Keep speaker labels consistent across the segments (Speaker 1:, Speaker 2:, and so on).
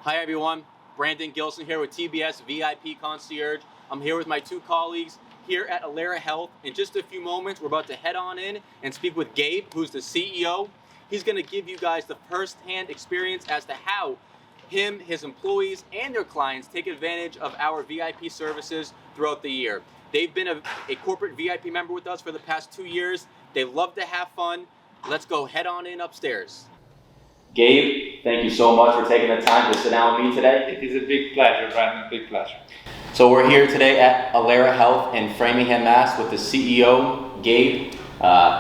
Speaker 1: Hi everyone, Brandon Gilson here with TBSVIP Concierge. I'm here with my two colleagues here at Alira Health. In just a few moments, we're about to head on in and speak with Gabe, who's the CEO. He's going to give you guys the first-hand experience as to how him, his employees, and their clients take advantage of our VIP services throughout the year. They've been a corporate VIP member with us for the past 2 years. They love to have fun. Let's go head on in upstairs. Gabe, thank you so much for taking the time to sit down with me today.
Speaker 2: It is a big pleasure, Brandon, big pleasure.
Speaker 1: So we're here today at Alira Health in Framingham, Mass. with the CEO, Gabe.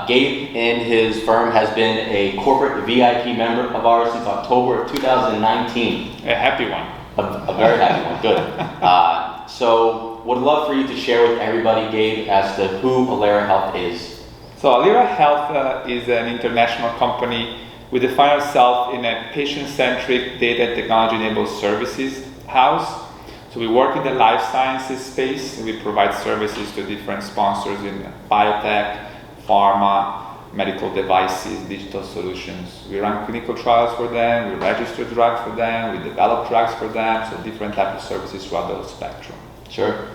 Speaker 1: Gabe and his firm has been a corporate VIP member of ours since October of 2019.
Speaker 2: A happy one.
Speaker 1: A very happy one, good. So would love for you to share with everybody, Gabe, as to who Alira Health is.
Speaker 2: So Alira Health is an international company. We define ourselves in a patient-centric, data and technology-enabled services house. So we work in the life sciences space. We provide services to different sponsors in biotech, pharma, medical devices, digital solutions. We run clinical trials for them, we register drugs for them, we develop drugs for them, so different types of services throughout the spectrum.
Speaker 1: Sure.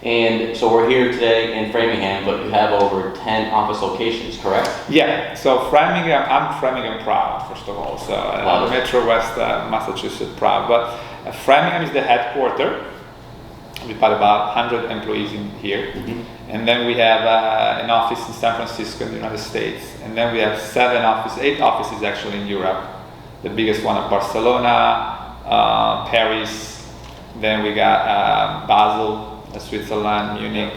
Speaker 1: And so we're here today in Framingham, but you have over 10 office locations, correct?
Speaker 2: Yeah, so Framingham, I'm Framingham proud, first of all, so Metro West Massachusetts proud, but Framingham is the headquarter. We've got about 100 employees in here, and then we have an office in San Francisco in the United States, and then we have 8 offices actually in Europe. The biggest one at Barcelona, Paris, then we got Basel, Switzerland, Munich,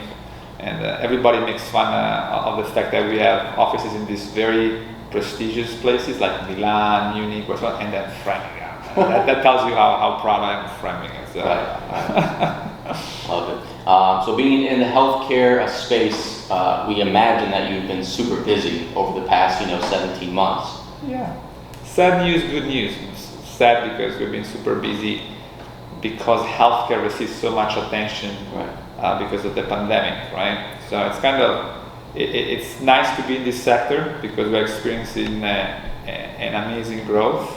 Speaker 2: and everybody makes fun of the fact that we have offices in these very prestigious places like Milan, Munich, Barcelona, and then Framingham. that tells you how proud I am of Framingham. So.
Speaker 1: Right. Love it. So being in the healthcare space, we imagine that you've been super busy over the past, 17 months.
Speaker 2: Yeah. Sad news, good news. Sad because we've been super busy because healthcare receives so much attention because of the pandemic, right? So it's kind of, it's nice to be in this sector because we're experiencing an amazing growth.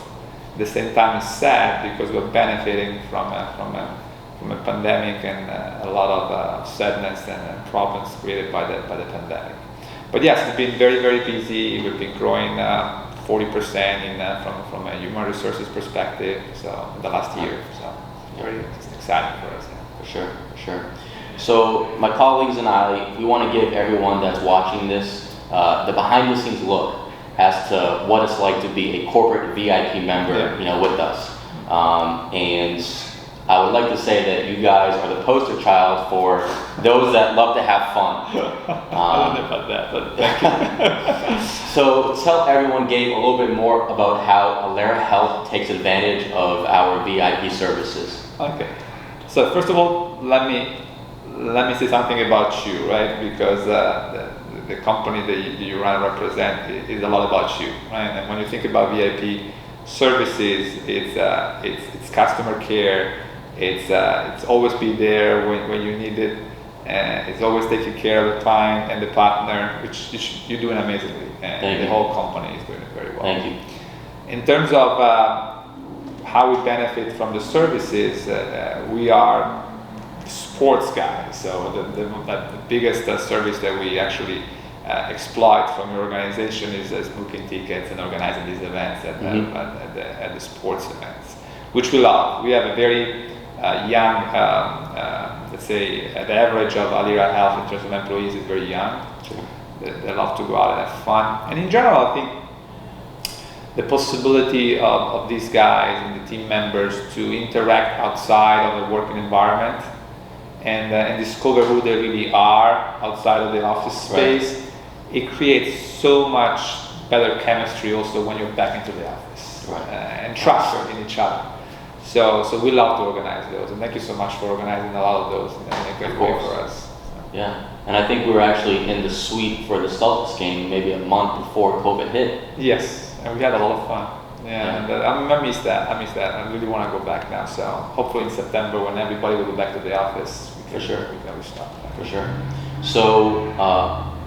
Speaker 2: At the same time, it's sad because we're benefiting from a pandemic and a lot of sadness and problems created by the pandemic. But yes, we've been very, very busy. We've been growing 40% from a human resources perspective. So in the last year, so very exciting for us. Yeah.
Speaker 1: For sure. So my colleagues and I, we want to give everyone that's watching this the behind-the-scenes look as to what it's like to be a corporate VIP member, with us. And I would like to say that you guys are the poster child for those that love to have fun.
Speaker 2: I don't know about that, but thank you.
Speaker 1: So tell everyone, Gabe, a little bit more about how Alira Health takes advantage of our VIP services.
Speaker 2: Okay. So first of all, let me say something about you, right? Because the company that you run and represent is a lot about you, right? And when you think about VIP services, it's customer care. It's always be there when you need it. It's always taking care of the client and the partner, which you're doing amazingly. And the whole company is doing it very well.
Speaker 1: Thank you.
Speaker 2: In terms of how we benefit from the services, we are sports guys. So the biggest service that we actually exploit from your organization is booking tickets and organizing these events at the sports events, which we love. We have a very young, let's say, the average of Alira Health in terms of employees is very young. They love to go out and have fun. And in general, I think the possibility of these guys and the team members to interact outside of the working environment and discover who they really are outside of the office space, it creates so much better chemistry also when you're back into the office and trust in each other. So we love to organize those, and thank you so much for organizing a lot of those in a great way for us.
Speaker 1: Yeah, and I think we were actually in the suite for the Celtics game maybe a month before COVID hit.
Speaker 2: Yes, and we had a lot of fun. And I miss that. I really want to go back now. So hopefully in September, when everybody will go back to the office, we can restart.
Speaker 1: For sure. So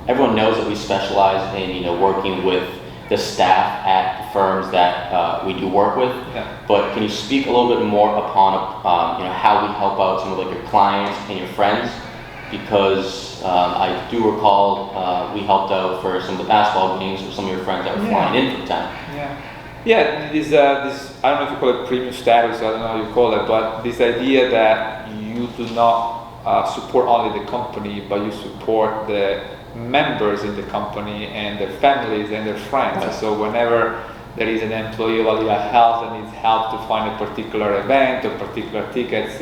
Speaker 1: everyone knows that we specialize in working with the staff at the firms that we do work with.
Speaker 2: Yeah.
Speaker 1: But can you speak a little bit more upon how we help out some of like your clients and your friends? Because I do recall we helped out for some of the basketball games for some of your friends that were flying in from town.
Speaker 2: Yeah, this I don't know if you call it premium status, I don't know how you call it, but this idea that you do not support only the company, but you support the members in the company and their families and their friends.
Speaker 1: Right.
Speaker 2: So whenever there is an employee of Alira Health that needs help to find a particular event or particular tickets,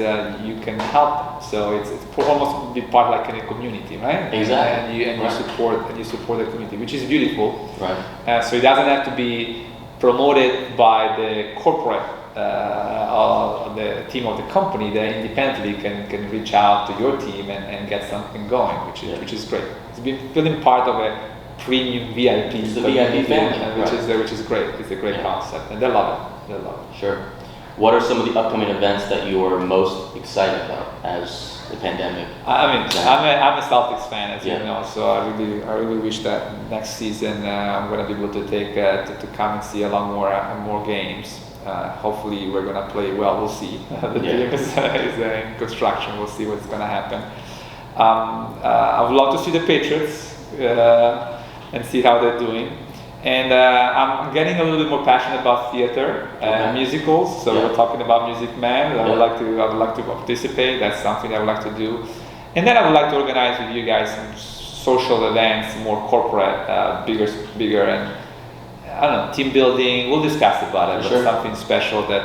Speaker 2: you can help them. So it's almost be part like in a community, right?
Speaker 1: Exactly.
Speaker 2: And you support the community, which is beautiful.
Speaker 1: Right.
Speaker 2: So it doesn't have to be promoted by the corporate or the team of the company. They independently can reach out to your team and get something going, which is great. It's been feeling part of a premium VIP.
Speaker 1: It's the VIP family,
Speaker 2: which is great. It's a great concept, and they love it.
Speaker 1: Sure. What are some of the upcoming events that you are most excited about as the pandemic?
Speaker 2: I mean, I'm a Celtics fan, as you
Speaker 1: Yeah.
Speaker 2: know, so I really wish that next season I'm going to be able to take to come and see a lot more games. Hopefully we're going to play well. We'll see. The team is in construction. We'll see what's going to happen. I would love to see the Patriots and see how they're doing. And I'm getting a little bit more passionate about theater and musicals. So we're talking about Music Man. I would like to participate. That's something I would like to do. And then I would like to organize with you guys some social events, more corporate, bigger, and I don't know, team building. We'll discuss about it, but something special that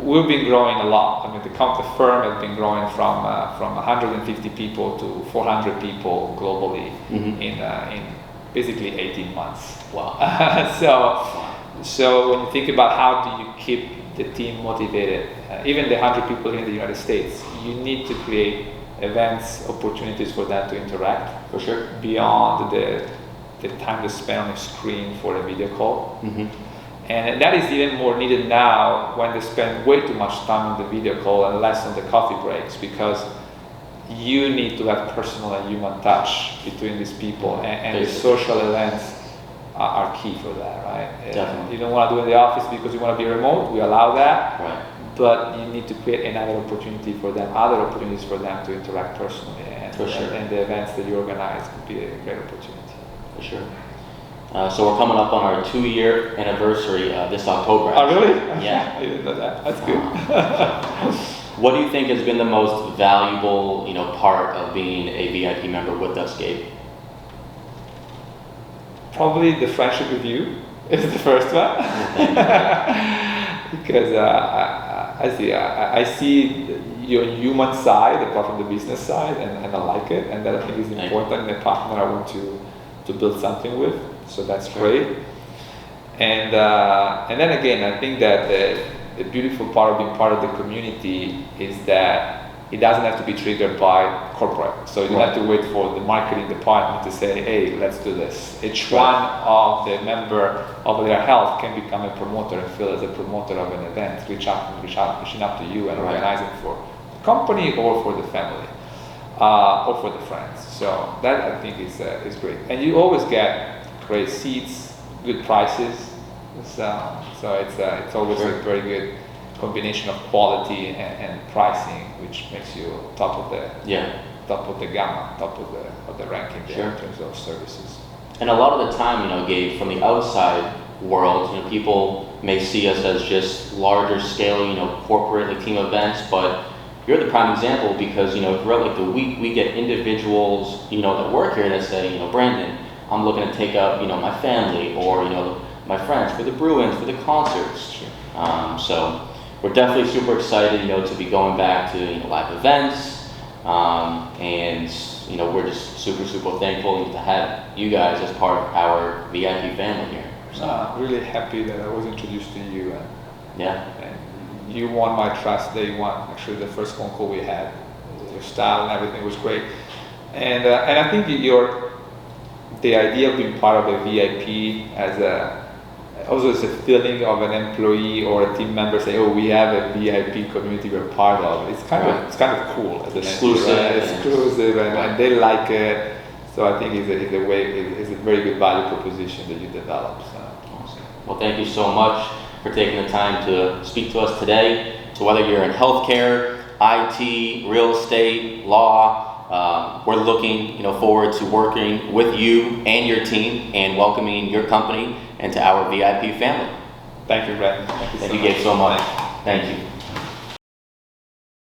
Speaker 2: we've been growing a lot. I mean, the firm has been growing from 150 people to 400 people globally in basically 18 months.
Speaker 1: Wow.
Speaker 2: So when you think about how do you keep the team motivated, even the 100 people here in the United States, you need to create events, opportunities for them to interact.
Speaker 1: For sure.
Speaker 2: Beyond the time they spend on a screen for a video call. And that is even more needed now when they spend way too much time on the video call and less on the coffee breaks, because you need to have personal and human touch between these people, and the social events are key for that, right?
Speaker 1: Definitely.
Speaker 2: You don't want to do it in the office because you want to be remote, we allow that,
Speaker 1: right.
Speaker 2: But you need to create another opportunity for them, other opportunities for them to interact personally, and the events that you organize could be a great opportunity.
Speaker 1: For sure. So we're coming up on our 2-year anniversary this October.
Speaker 2: Oh, really?
Speaker 1: Yeah.
Speaker 2: I didn't know that. That's good.
Speaker 1: What do you think has been the most valuable, part of being a VIP member with us, Gabe?
Speaker 2: Probably the friendship with you is the first one. Because I see your human side apart from the business side, and I like it, and that I think is important in a partner I want to build something with. So that's great. And then again, I think that the beautiful part of being part of the community is that it doesn't have to be triggered by corporate. So you don't have to wait for the marketing department to say, hey, let's do this. Each one of the member of Alira Health can become a promoter and feel as a promoter of an event, reaching out to you and organizing for the company or for the family. Or for the friends. So that I think is great. And you always get great seats, good prices. So it's always a very good combination of quality and pricing, which makes you top of the gamma, top of the ranking there in terms of services.
Speaker 1: And a lot of the time, Gabe, from the outside world, people may see us as just larger scale, corporate team events, but you're the prime example because, throughout the week, we get individuals, that work here that say, Brandon, I'm looking to take out, my family or, my friends for the Bruins, for the concerts. So we're definitely super excited, to be going back to, live events. And, we're just super, super thankful to have you guys as part of our VIP family here. So
Speaker 2: I'm really happy that I was introduced to you. And you won my trust day one. Actually, the first phone call we had, your style and everything was great. And I think the idea of being part of a VIP also as a feeling of an employee or a team member saying, "Oh, we have a VIP community we're part of." It's kind of cool as an exclusive, and they like it. So I think it's a very good value proposition that you develop. So.
Speaker 1: Well, thank you so much for taking the time to speak to us today. So whether you're in healthcare, IT, real estate, law, we're looking forward to working with you and your team and welcoming your company into our VIP family.
Speaker 2: Thank you, Brett.
Speaker 1: Thank you, Gabe, so much. Thank you.